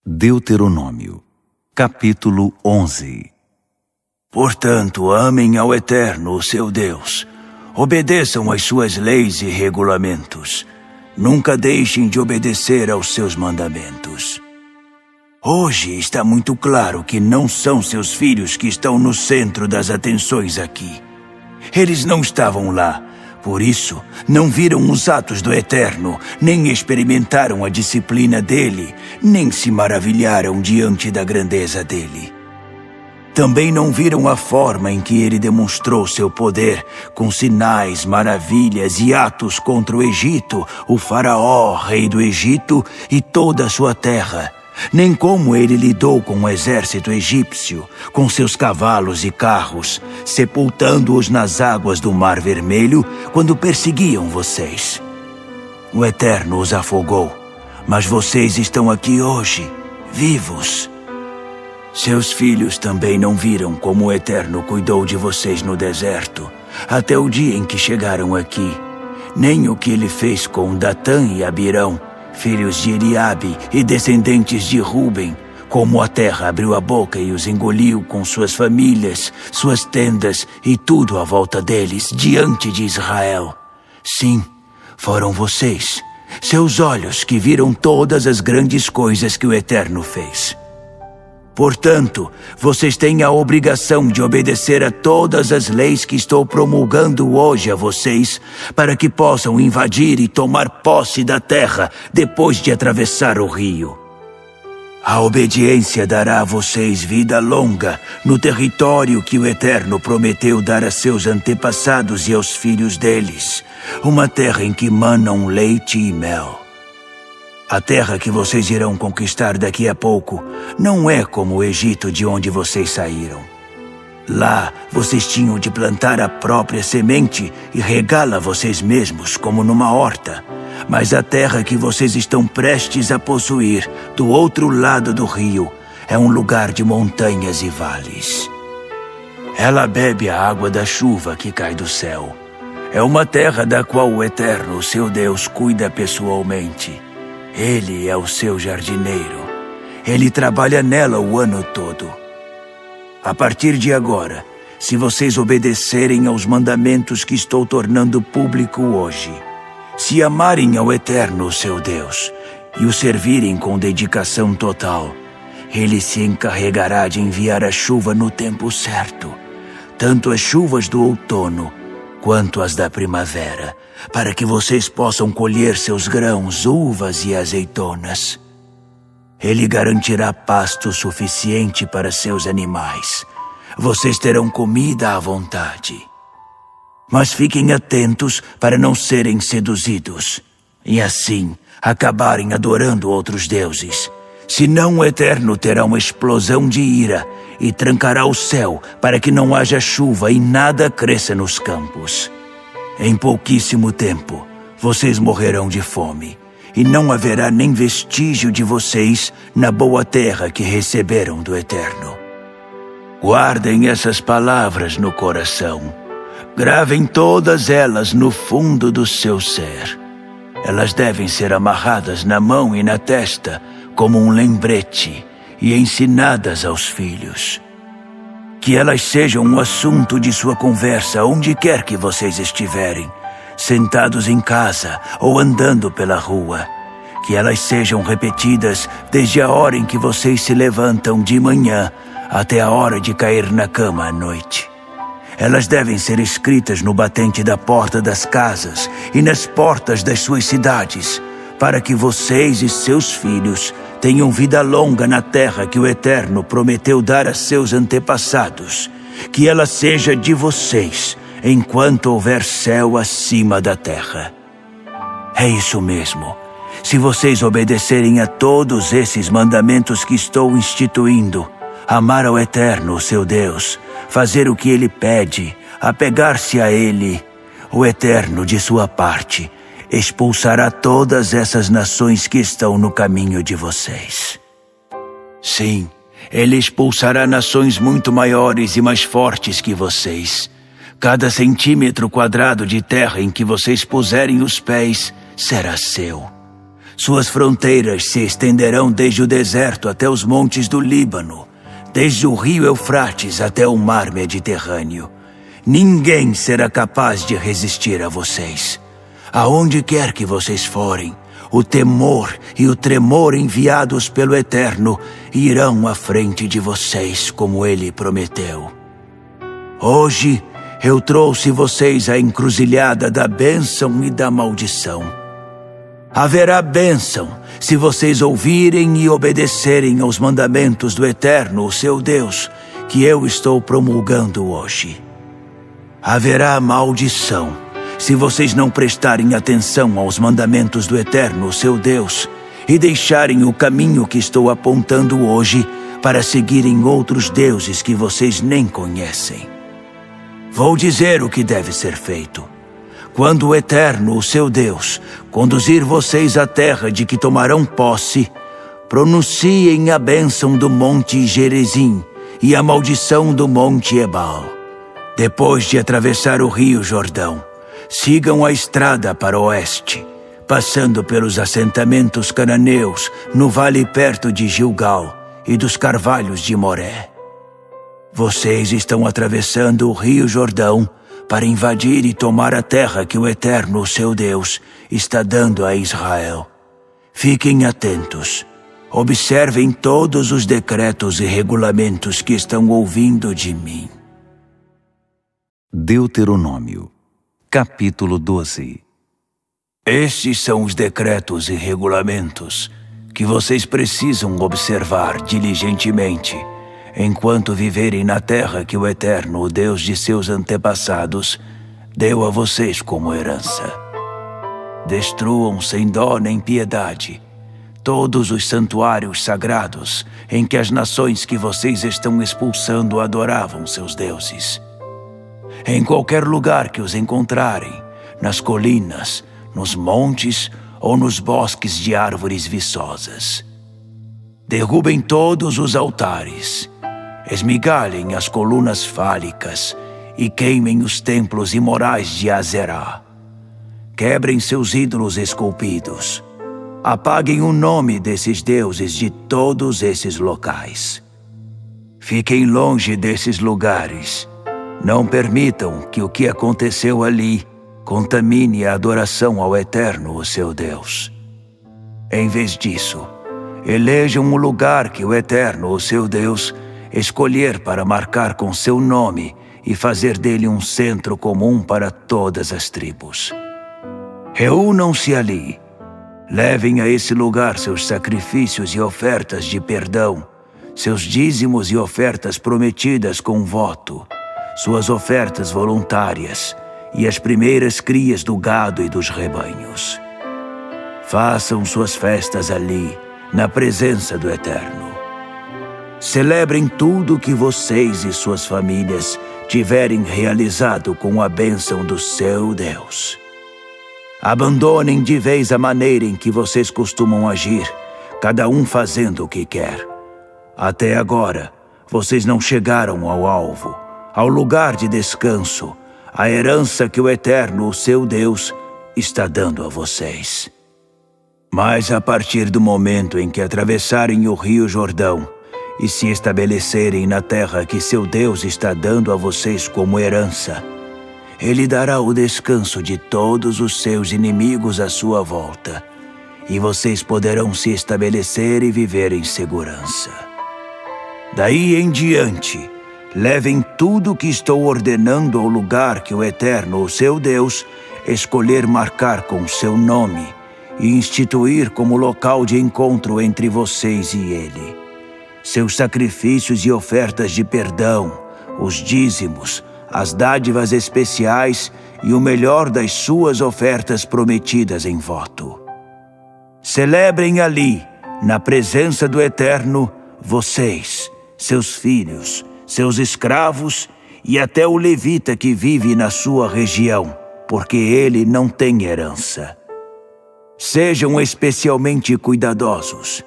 Deuteronômio, capítulo 11. Portanto, amem ao Eterno, o seu Deus. Obedeçam às suas leis e regulamentos. Nunca deixem de obedecer aos seus mandamentos. Hoje está muito claro que não são seus filhos que estão no centro das atenções aqui. Eles não estavam lá. Por isso, não viram os atos do Eterno, nem experimentaram a disciplina dele, nem se maravilharam diante da grandeza dele. Também não viram a forma em que ele demonstrou seu poder, com sinais, maravilhas e atos contra o Egito, o faraó, rei do Egito, e toda a sua terra. Nem como ele lidou com o exército egípcio, com seus cavalos e carros, sepultando-os nas águas do Mar Vermelho quando perseguiam vocês. O Eterno os afogou, mas vocês estão aqui hoje, vivos. Seus filhos também não viram como o Eterno cuidou de vocês no deserto, até o dia em que chegaram aqui, nem o que ele fez com Datã e Abirão, filhos de Eliabe e descendentes de Ruben, como a terra abriu a boca e os engoliu com suas famílias, suas tendas e tudo à volta deles, diante de Israel. Sim, foram vocês, seus olhos que viram todas as grandes coisas que o Eterno fez. Portanto, vocês têm a obrigação de obedecer a todas as leis que estou promulgando hoje a vocês, para que possam invadir e tomar posse da terra depois de atravessar o rio. A obediência dará a vocês vida longa no território que o Eterno prometeu dar a seus antepassados e aos filhos deles, uma terra em que manam leite e mel. A terra que vocês irão conquistar daqui a pouco não é como o Egito de onde vocês saíram. Lá, vocês tinham de plantar a própria semente e regá-la vocês mesmos, como numa horta. Mas a terra que vocês estão prestes a possuir, do outro lado do rio, é um lugar de montanhas e vales. Ela bebe a água da chuva que cai do céu. É uma terra da qual o Eterno, seu Deus, cuida pessoalmente. Ele é o seu jardineiro. Ele trabalha nela o ano todo. A partir de agora, se vocês obedecerem aos mandamentos que estou tornando público hoje, se amarem ao Eterno, seu Deus, e o servirem com dedicação total, Ele se encarregará de enviar a chuva no tempo certo, tanto as chuvas do outono quanto as da primavera, para que vocês possam colher seus grãos, uvas e azeitonas. Ele garantirá pasto suficiente para seus animais. Vocês terão comida à vontade. Mas fiquem atentos para não serem seduzidos, e assim acabarem adorando outros deuses. Senão o Eterno terá uma explosão de ira e trancará o céu para que não haja chuva e nada cresça nos campos. Em pouquíssimo tempo, vocês morrerão de fome, e não haverá nem vestígio de vocês na boa terra que receberam do Eterno. Guardem essas palavras no coração. Gravem todas elas no fundo do seu ser. Elas devem ser amarradas na mão e na testa, como um lembrete, e ensinadas aos filhos. Que elas sejam um assunto de sua conversa onde quer que vocês estiverem, sentados em casa ou andando pela rua. Que elas sejam repetidas desde a hora em que vocês se levantam de manhã até a hora de cair na cama à noite. Elas devem ser escritas no batente da porta das casas e nas portas das suas cidades, para que vocês e seus filhos tenham vida longa na terra que o Eterno prometeu dar a seus antepassados. Que ela seja de vocês, enquanto houver céu acima da terra. É isso mesmo. Se vocês obedecerem a todos esses mandamentos que estou instituindo, amar ao Eterno, seu Deus, fazer o que Ele pede, apegar-se a Ele, o Eterno, de sua parte, expulsará todas essas nações que estão no caminho de vocês. Sim, Ele expulsará nações muito maiores e mais fortes que vocês. Cada centímetro quadrado de terra em que vocês puserem os pés será seu. Suas fronteiras se estenderão desde o deserto até os montes do Líbano, desde o rio Eufrates até o mar Mediterrâneo. Ninguém será capaz de resistir a vocês. Aonde quer que vocês forem, o temor e o tremor enviados pelo Eterno irão à frente de vocês, como Ele prometeu. Hoje eu trouxe vocês à encruzilhada da bênção e da maldição. Haverá bênção se vocês ouvirem e obedecerem aos mandamentos do Eterno, o seu Deus, que eu estou promulgando hoje. Haverá maldição se vocês não prestarem atenção aos mandamentos do Eterno, o seu Deus, e deixarem o caminho que estou apontando hoje para seguirem outros deuses que vocês nem conhecem. Vou dizer o que deve ser feito. Quando o Eterno, o seu Deus, conduzir vocês à terra de que tomarão posse, pronunciem a bênção do monte Gerizim e a maldição do monte Ebal. Depois de atravessar o rio Jordão, sigam a estrada para o oeste, passando pelos assentamentos cananeus no vale perto de Gilgal e dos carvalhos de Moré. Vocês estão atravessando o rio Jordão para invadir e tomar a terra que o Eterno, o seu Deus, está dando a Israel. Fiquem atentos. Observem todos os decretos e regulamentos que estão ouvindo de mim. Deuteronômio, capítulo 12. Estes são os decretos e regulamentos que vocês precisam observar diligentemente enquanto viverem na terra que o Eterno, o Deus de seus antepassados, deu a vocês como herança. Destruam sem dó nem piedade todos os santuários sagrados em que as nações que vocês estão expulsando adoravam seus deuses. Em qualquer lugar que os encontrarem, nas colinas, nos montes ou nos bosques de árvores viçosas. Derrubem todos os altares, esmigalhem as colunas fálicas e queimem os templos imorais de Azerá. Quebrem seus ídolos esculpidos. Apaguem o nome desses deuses de todos esses locais. Fiquem longe desses lugares. Não permitam que o que aconteceu ali contamine a adoração ao Eterno, o seu Deus. Em vez disso, elejam um lugar que o Eterno, o seu Deus, escolher para marcar com seu nome e fazer dele um centro comum para todas as tribos. Reúnam-se ali. Levem a esse lugar seus sacrifícios e ofertas de perdão, seus dízimos e ofertas prometidas com voto, suas ofertas voluntárias e as primeiras crias do gado e dos rebanhos. Façam suas festas ali, na presença do Eterno. Celebrem tudo o que vocês e suas famílias tiverem realizado com a bênção do seu Deus. Abandonem de vez a maneira em que vocês costumam agir, cada um fazendo o que quer. Até agora, vocês não chegaram ao alvo, ao lugar de descanso, a herança que o Eterno, o seu Deus, está dando a vocês. Mas a partir do momento em que atravessarem o rio Jordão e se estabelecerem na terra que seu Deus está dando a vocês como herança, Ele dará o descanso de todos os seus inimigos à sua volta, e vocês poderão se estabelecer e viver em segurança. Daí em diante, levem tudo o que estou ordenando ao lugar que o Eterno, o seu Deus, escolher marcar com seu nome e instituir como local de encontro entre vocês e Ele. Seus sacrifícios e ofertas de perdão, os dízimos, as dádivas especiais e o melhor das suas ofertas prometidas em voto. Celebrem ali, na presença do Eterno, vocês, seus filhos, seus escravos e até o levita que vive na sua região, porque ele não tem herança. Sejam especialmente cuidadosos.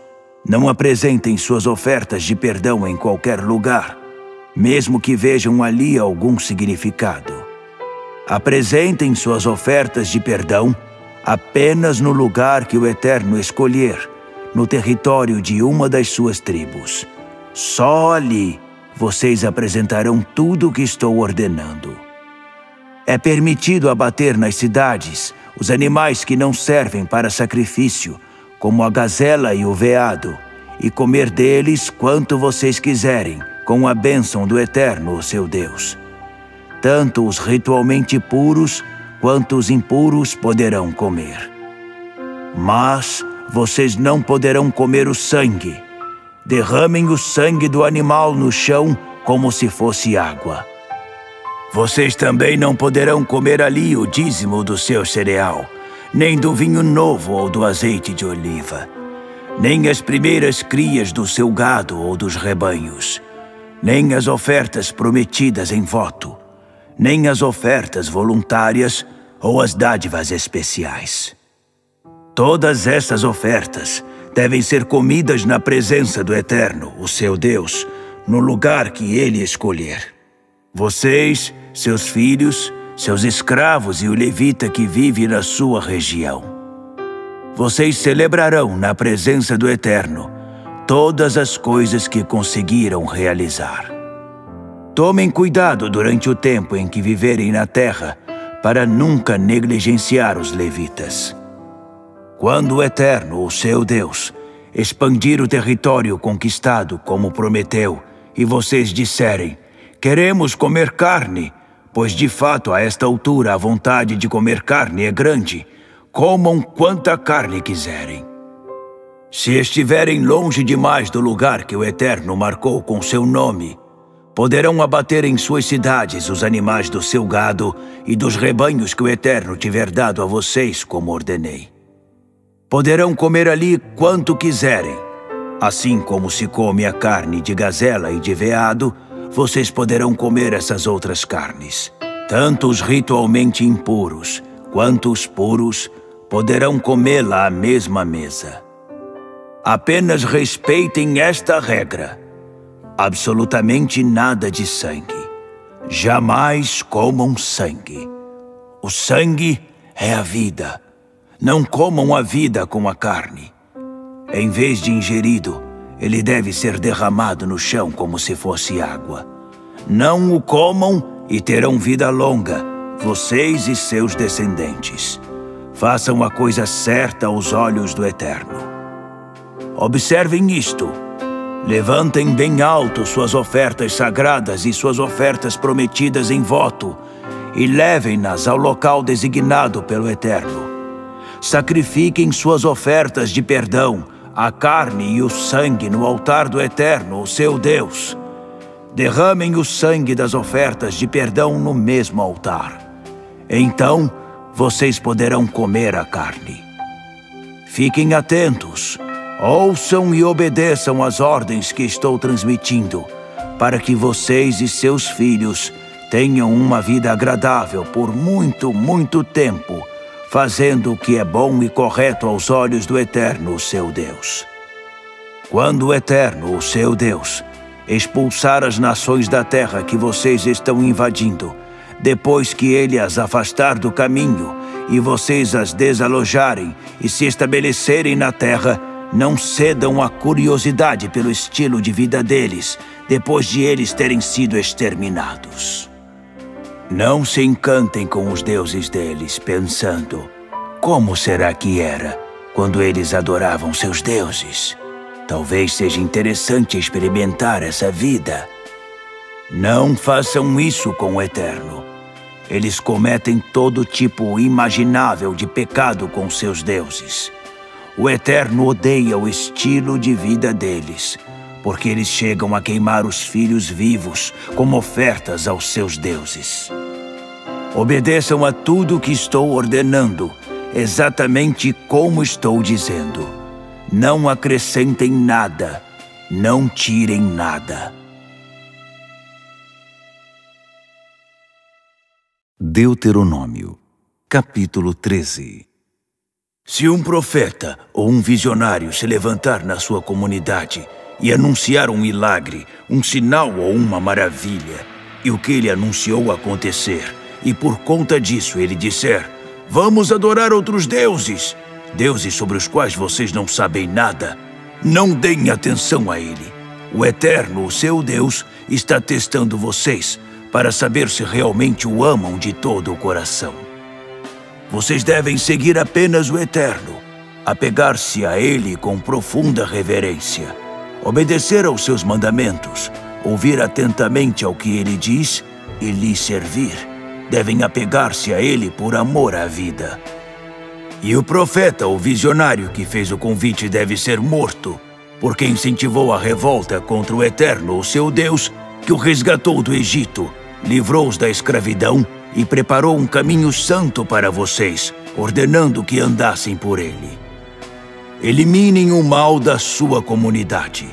Não apresentem suas ofertas de perdão em qualquer lugar, mesmo que vejam ali algum significado. Apresentem suas ofertas de perdão apenas no lugar que o Eterno escolher, no território de uma das suas tribos. Só ali vocês apresentarão tudo o que estou ordenando. É permitido abater nas cidades os animais que não servem para sacrifício, como a gazela e o veado, e comer deles quanto vocês quiserem, com a bênção do Eterno, o seu Deus. Tanto os ritualmente puros quanto os impuros poderão comer. Mas vocês não poderão comer o sangue. Derramem o sangue do animal no chão como se fosse água. Vocês também não poderão comer ali o dízimo do seu cereal, nem do vinho novo ou do azeite de oliva, nem as primeiras crias do seu gado ou dos rebanhos, nem as ofertas prometidas em voto, nem as ofertas voluntárias ou as dádivas especiais. Todas essas ofertas devem ser comidas na presença do Eterno, o seu Deus, no lugar que Ele escolher. Vocês, seus filhos, seus escravos e o levita que vive na sua região. Vocês celebrarão na presença do Eterno todas as coisas que conseguiram realizar. Tomem cuidado durante o tempo em que viverem na terra, para nunca negligenciar os levitas. Quando o Eterno, o seu Deus, expandir o território conquistado como prometeu, e vocês disserem: queremos comer carne, pois de fato a esta altura a vontade de comer carne é grande, comam quanta carne quiserem. Se estiverem longe demais do lugar que o Eterno marcou com seu nome, poderão abater em suas cidades os animais do seu gado e dos rebanhos que o Eterno tiver dado a vocês, como ordenei. Poderão comer ali quanto quiserem. Assim como se come a carne de gazela e de veado, vocês poderão comer essas outras carnes. Tanto os ritualmente impuros quanto os puros poderão comê-la à mesma mesa. Apenas respeitem esta regra: absolutamente nada de sangue. Jamais comam sangue. O sangue é a vida. Não comam a vida com a carne. Em vez de ingerido, ele deve ser derramado no chão como se fosse água. Não o comam e terão vida longa, vocês e seus descendentes. Façam a coisa certa aos olhos do Eterno. Observem isto. Levantem bem alto suas ofertas sagradas e suas ofertas prometidas em voto, e levem-nas ao local designado pelo Eterno. Sacrifiquem suas ofertas de perdão, a carne e o sangue no altar do Eterno, o seu Deus. Derramem o sangue das ofertas de perdão no mesmo altar. Então, vocês poderão comer a carne. Fiquem atentos, ouçam e obedeçam às ordens que estou transmitindo, para que vocês e seus filhos tenham uma vida agradável por muito, muito tempo, fazendo o que é bom e correto aos olhos do Eterno, o seu Deus. Quando o Eterno, o seu Deus, expulsar as nações da terra que vocês estão invadindo, depois que ele as afastar do caminho e vocês as desalojarem e se estabelecerem na terra, não cedam à curiosidade pelo estilo de vida deles, depois de eles terem sido exterminados. Não se encantem com os deuses deles, pensando: como será que era quando eles adoravam seus deuses? Talvez seja interessante experimentar essa vida. Não façam isso com o Eterno. Eles cometem todo tipo imaginável de pecado com seus deuses. O Eterno odeia o estilo de vida deles, porque eles chegam a queimar os filhos vivos como ofertas aos seus deuses. Obedeçam a tudo o que estou ordenando, exatamente como estou dizendo. Não acrescentem nada, não tirem nada. Deuteronômio, capítulo 13. Se um profeta ou um visionário se levantar na sua comunidade e anunciar um milagre, um sinal ou uma maravilha, e o que ele anunciou acontecer, e por conta disso ele disser: Vamos adorar outros deuses, deuses sobre os quais vocês não sabem nada. Não deem atenção a ele. O Eterno, o seu Deus, está testando vocês para saber se realmente o amam de todo o coração. Vocês devem seguir apenas o Eterno, apegar-se a ele com profunda reverência, obedecer aos seus mandamentos, ouvir atentamente ao que ele diz e lhe servir. Devem apegar-se a ele por amor à vida. E o profeta, o visionário que fez o convite, deve ser morto, porque incentivou a revolta contra o Eterno, o seu Deus, que o resgatou do Egito, livrou-os da escravidão e preparou um caminho santo para vocês, ordenando que andassem por ele. Eliminem o mal da sua comunidade.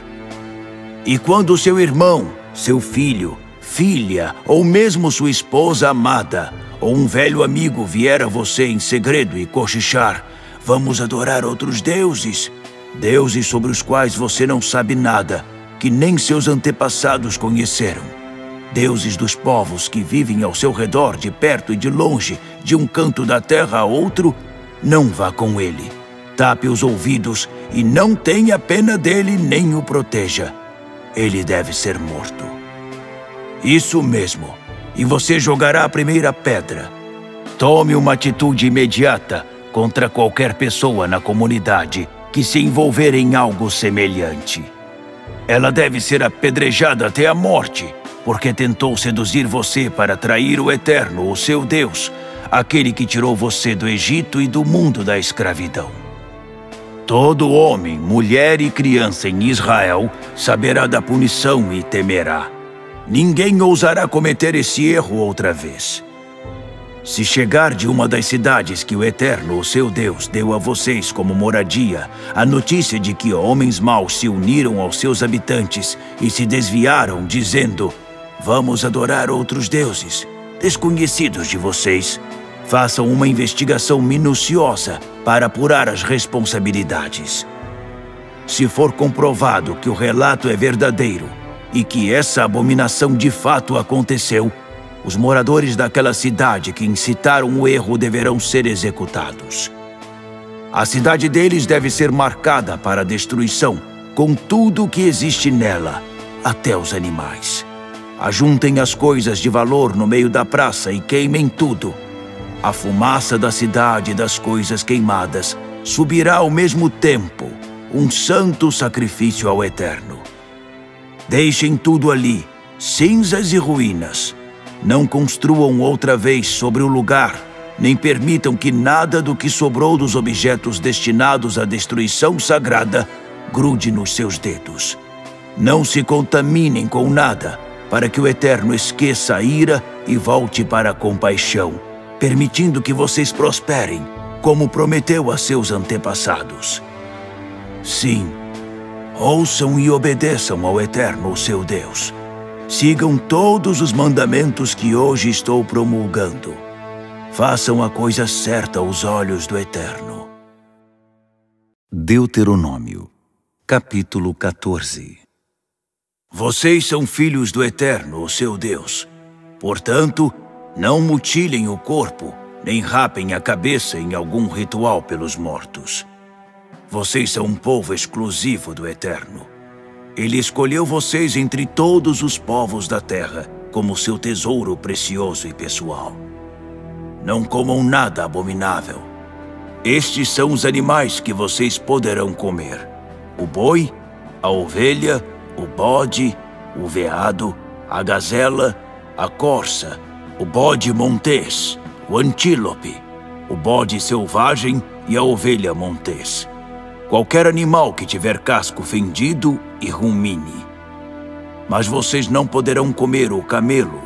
E quando seu irmão, seu filho, filha ou mesmo sua esposa amada ou um velho amigo vier a você em segredo e cochichar: vamos adorar outros deuses, deuses sobre os quais você não sabe nada, que nem seus antepassados conheceram, deuses dos povos que vivem ao seu redor, de perto e de longe, de um canto da terra a outro, não vá com ele. Tape os ouvidos e não tenha pena dele nem o proteja. Ele deve ser morto. Isso mesmo. E você jogará a primeira pedra. Tome uma atitude imediata contra qualquer pessoa na comunidade que se envolver em algo semelhante. Ela deve ser apedrejada até a morte, porque tentou seduzir você para trair o Eterno, o seu Deus, aquele que tirou você do Egito e do mundo da escravidão. Todo homem, mulher e criança em Israel saberá da punição e temerá. Ninguém ousará cometer esse erro outra vez. Se chegar de uma das cidades que o Eterno, o seu Deus, deu a vocês como moradia, a notícia de que homens maus se uniram aos seus habitantes e se desviaram, dizendo: vamos adorar outros deuses, desconhecidos de vocês, façam uma investigação minuciosa para apurar as responsabilidades. Se for comprovado que o relato é verdadeiro e que essa abominação de fato aconteceu, os moradores daquela cidade que incitaram o erro deverão ser executados. A cidade deles deve ser marcada para a destruição, com tudo o que existe nela, até os animais. Ajuntem as coisas de valor no meio da praça e queimem tudo. A fumaça da cidade e das coisas queimadas subirá ao mesmo tempo, um santo sacrifício ao Eterno. Deixem tudo ali, cinzas e ruínas. Não construam outra vez sobre o lugar, nem permitam que nada do que sobrou dos objetos destinados à destruição sagrada grude nos seus dedos. Não se contaminem com nada, para que o Eterno esqueça a ira e volte para a compaixão, permitindo que vocês prosperem, como prometeu a seus antepassados. Sim, ouçam e obedeçam ao Eterno, o seu Deus. Sigam todos os mandamentos que hoje estou promulgando. Façam a coisa certa aos olhos do Eterno. Deuteronômio, capítulo 14. Vocês são filhos do Eterno, o seu Deus. Portanto, não mutilem o corpo, nem rapem a cabeça em algum ritual pelos mortos. Vocês são um povo exclusivo do Eterno. Ele escolheu vocês entre todos os povos da terra como seu tesouro precioso e pessoal. Não comam nada abominável. Estes são os animais que vocês poderão comer: o boi, a ovelha, o bode, o veado, a gazela, a corça, o bode montês, o antílope, o bode selvagem e a ovelha montês. Qualquer animal que tiver casco fendido e rumine. Mas vocês não poderão comer o camelo,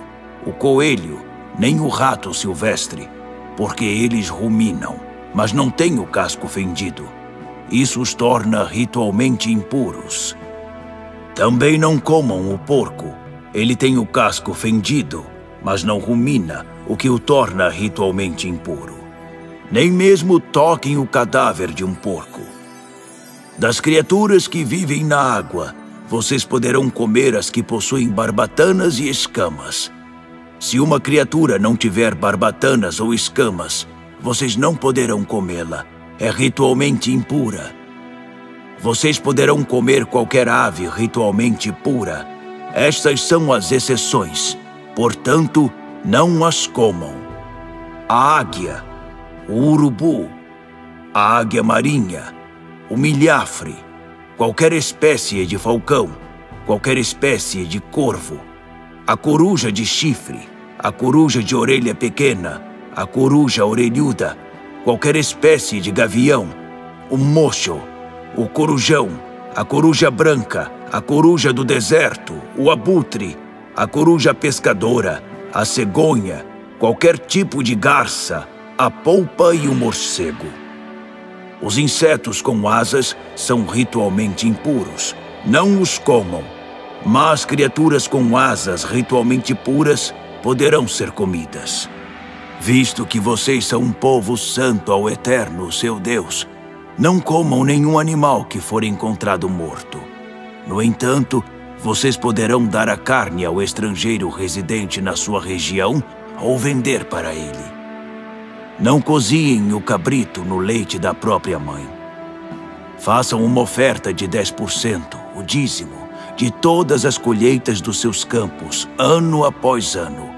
o coelho, nem o rato silvestre, porque eles ruminam, mas não têm o casco fendido. Isso os torna ritualmente impuros. Também não comam o porco. Ele tem o casco fendido, mas não rumina, o que o torna ritualmente impuro. Nem mesmo toquem o cadáver de um porco. Das criaturas que vivem na água, vocês poderão comer as que possuem barbatanas e escamas. Se uma criatura não tiver barbatanas ou escamas, vocês não poderão comê-la. É ritualmente impura. Vocês poderão comer qualquer ave ritualmente pura. Estas são as exceções. Portanto, não as comam. A águia, o urubu, a águia marinha, o milhafre, qualquer espécie de falcão, qualquer espécie de corvo, a coruja de chifre, a coruja de orelha pequena, a coruja orelhuda, qualquer espécie de gavião, o mocho, o corujão, a coruja branca, a coruja do deserto, o abutre, a coruja pescadora, a cegonha, qualquer tipo de garça, a polpa e o morcego. Os insetos com asas são ritualmente impuros. Não os comam. Mas criaturas com asas ritualmente puras poderão ser comidas. Visto que vocês são um povo santo ao Eterno, seu Deus, não comam nenhum animal que for encontrado morto. No entanto, vocês poderão dar a carne ao estrangeiro residente na sua região ou vender para ele. Não coziem o cabrito no leite da própria mãe. Façam uma oferta de 10%, o dízimo, de todas as colheitas dos seus campos, ano após ano.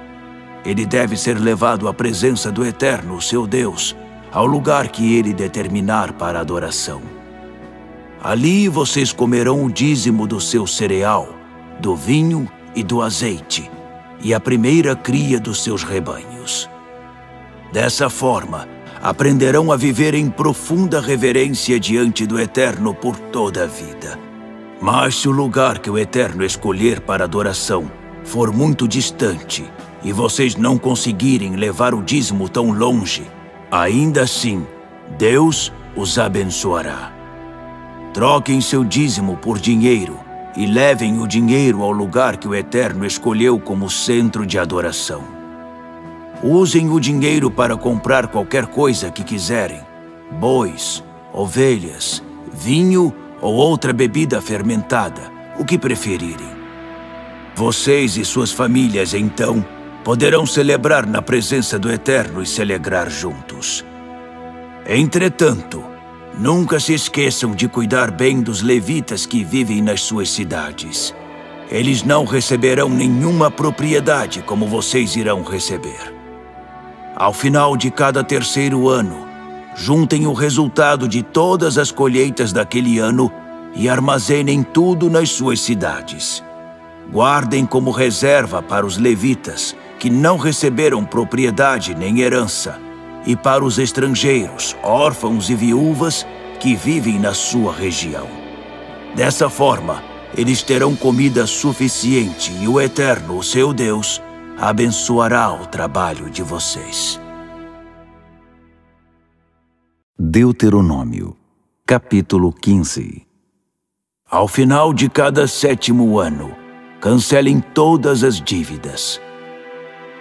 Ele deve ser levado à presença do Eterno, seu Deus, ao lugar que ele determinar para adoração. Ali vocês comerão o dízimo do seu cereal, do vinho e do azeite, e a primeira cria dos seus rebanhos. Dessa forma, aprenderão a viver em profunda reverência diante do Eterno por toda a vida. Mas se o lugar que o Eterno escolher para adoração for muito distante e vocês não conseguirem levar o dízimo tão longe, ainda assim, Deus os abençoará. Troquem seu dízimo por dinheiro e levem o dinheiro ao lugar que o Eterno escolheu como centro de adoração. Usem o dinheiro para comprar qualquer coisa que quiserem: bois, ovelhas, vinho ou outra bebida fermentada, o que preferirem. Vocês e suas famílias, então, poderão celebrar na presença do Eterno e se alegrar juntos. Entretanto, nunca se esqueçam de cuidar bem dos levitas que vivem nas suas cidades. Eles não receberão nenhuma propriedade como vocês irão receber. Ao final de cada terceiro ano, juntem o resultado de todas as colheitas daquele ano e armazenem tudo nas suas cidades. Guardem como reserva para os levitas, que não receberam propriedade nem herança, e para os estrangeiros, órfãos e viúvas que vivem na sua região. Dessa forma, eles terão comida suficiente e o Eterno, o seu Deus, abençoará o trabalho de vocês. Deuteronômio, capítulo 15. Ao final de cada 7º ano, cancelem todas as dívidas.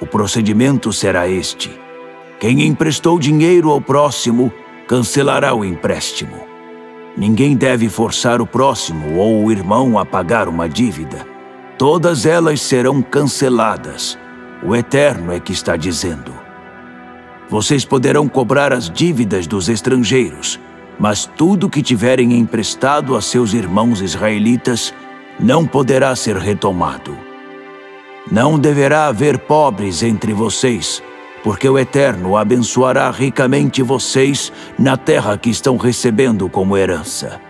O procedimento será este: quem emprestou dinheiro ao próximo, cancelará o empréstimo. Ninguém deve forçar o próximo ou o irmão a pagar uma dívida. Todas elas serão canceladas. O Eterno é que está dizendo. Vocês poderão cobrar as dívidas dos estrangeiros, mas tudo que tiverem emprestado a seus irmãos israelitas não poderá ser retomado. Não deverá haver pobres entre vocês, porque o Eterno abençoará ricamente vocês na terra que estão recebendo como herança.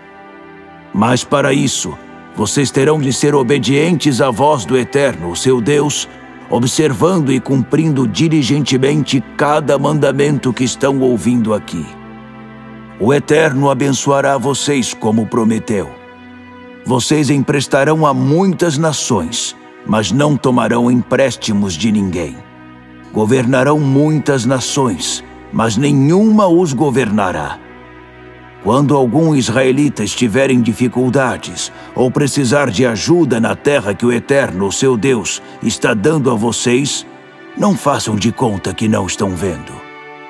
Mas para isso, vocês terão de ser obedientes à voz do Eterno, o seu Deus, observando e cumprindo diligentemente cada mandamento que estão ouvindo aqui. O Eterno abençoará vocês como prometeu. Vocês emprestarão a muitas nações, mas não tomarão empréstimos de ninguém. Governarão muitas nações, mas nenhuma os governará. Quando algum israelita estiver em dificuldades ou precisar de ajuda na terra que o Eterno, o seu Deus, está dando a vocês, não façam de conta que não estão vendo.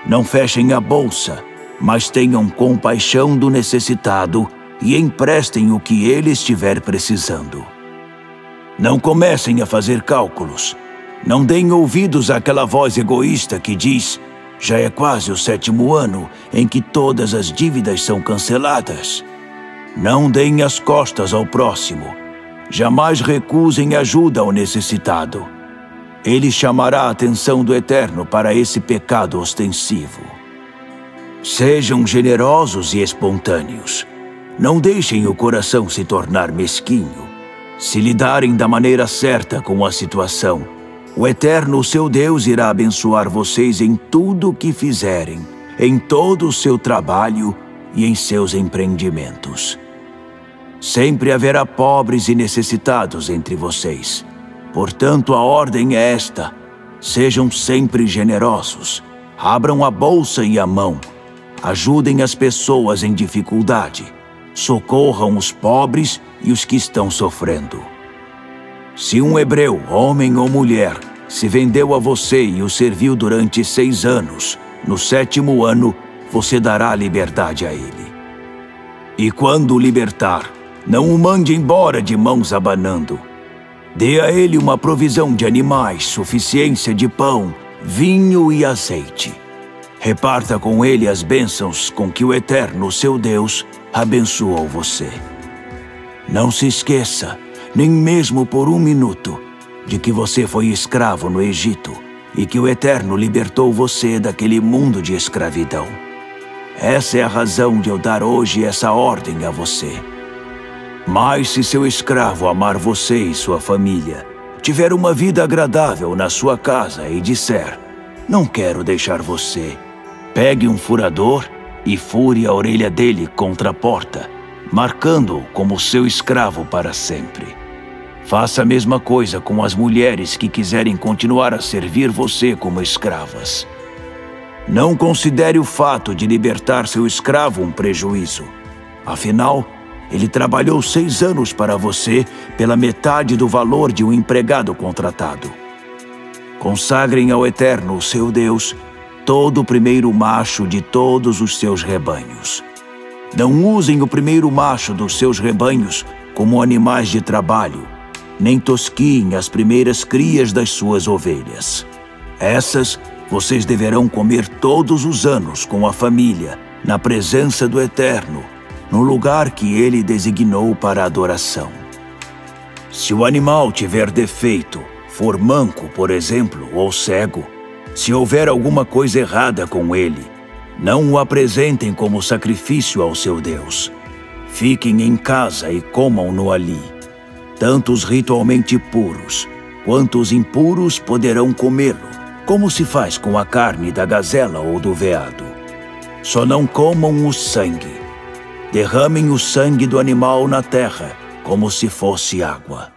Não fechem a bolsa, mas tenham compaixão do necessitado e emprestem o que ele estiver precisando. Não comecem a fazer cálculos. Não deem ouvidos àquela voz egoísta que diz: Já é quase o 7º ano em que todas as dívidas são canceladas. Não deem as costas ao próximo. Jamais recusem ajuda ao necessitado. Ele chamará a atenção do Eterno para esse pecado ostensivo. Sejam generosos e espontâneos. Não deixem o coração se tornar mesquinho. Se lidarem da maneira certa com a situação, o Eterno, seu Deus, irá abençoar vocês em tudo o que fizerem, em todo o seu trabalho e em seus empreendimentos. Sempre haverá pobres e necessitados entre vocês. Portanto, a ordem é esta: sejam sempre generosos, abram a bolsa e a mão, ajudem as pessoas em dificuldade, socorram os pobres e os que estão sofrendo. Se um hebreu, homem ou mulher, se vendeu a você e o serviu durante 6 anos, no 7º ano, você dará liberdade a ele. E quando o libertar, não o mande embora de mãos abanando. Dê a ele uma provisão de animais, suficiência de pão, vinho e azeite. Reparta com ele as bênçãos com que o Eterno, seu Deus, abençoou você. Não se esqueça, nem mesmo por 1 minuto, de que você foi escravo no Egito e que o Eterno libertou você daquele mundo de escravidão. Essa é a razão de eu dar hoje essa ordem a você. Mas se seu escravo amar você e sua família, tiver uma vida agradável na sua casa e disser: não quero deixar você, pegue um furador e fure a orelha dele contra a porta, marcando-o como seu escravo para sempre. Faça a mesma coisa com as mulheres que quiserem continuar a servir você como escravas. Não considere o fato de libertar seu escravo um prejuízo. Afinal, ele trabalhou 6 anos para você pela metade do valor de um empregado contratado. Consagrem ao Eterno, seu Deus, todo o primeiro macho de todos os seus rebanhos. Não usem o primeiro macho dos seus rebanhos como animais de trabalho, nem tosquiem as primeiras crias das suas ovelhas. Essas vocês deverão comer todos os anos com a família, na presença do Eterno, no lugar que ele designou para a adoração. Se o animal tiver defeito, for manco, por exemplo, ou cego, se houver alguma coisa errada com ele, não o apresentem como sacrifício ao seu Deus. Fiquem em casa e comam-no ali. Tanto os ritualmente puros quanto os impuros poderão comê-lo, como se faz com a carne da gazela ou do veado. Só não comam o sangue. Derramem o sangue do animal na terra, como se fosse água.